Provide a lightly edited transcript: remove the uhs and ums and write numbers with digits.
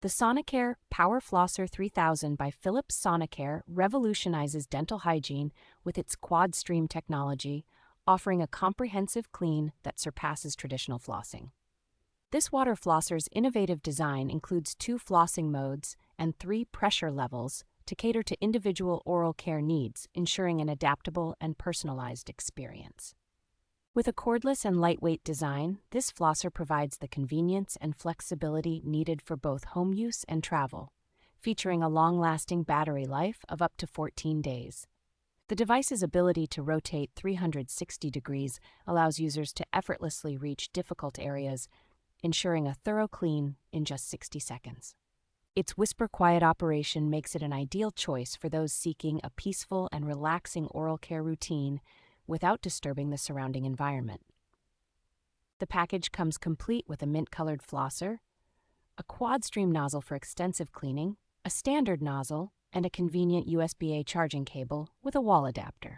The Sonicare Power Flosser 3000 by Philips Sonicare revolutionizes dental hygiene with its quad stream technology, offering a comprehensive clean that surpasses traditional flossing. This water flosser's innovative design includes 2 flossing modes and 3 pressure levels to cater to individual oral care needs, ensuring an adaptable and personalized experience. With a cordless and lightweight design, this flosser provides the convenience and flexibility needed for both home use and travel, featuring a long-lasting battery life of up to 14 days. The device's ability to rotate 360 degrees allows users to effortlessly reach difficult areas, ensuring a thorough clean in just 60 seconds. Its whisper-quiet operation makes it an ideal choice for those seeking a peaceful and relaxing oral care routine without disturbing the surrounding environment. The package comes complete with a mint-colored flosser, a quad-stream nozzle for extensive cleaning, a standard nozzle, and a convenient USB-A charging cable with a wall adapter.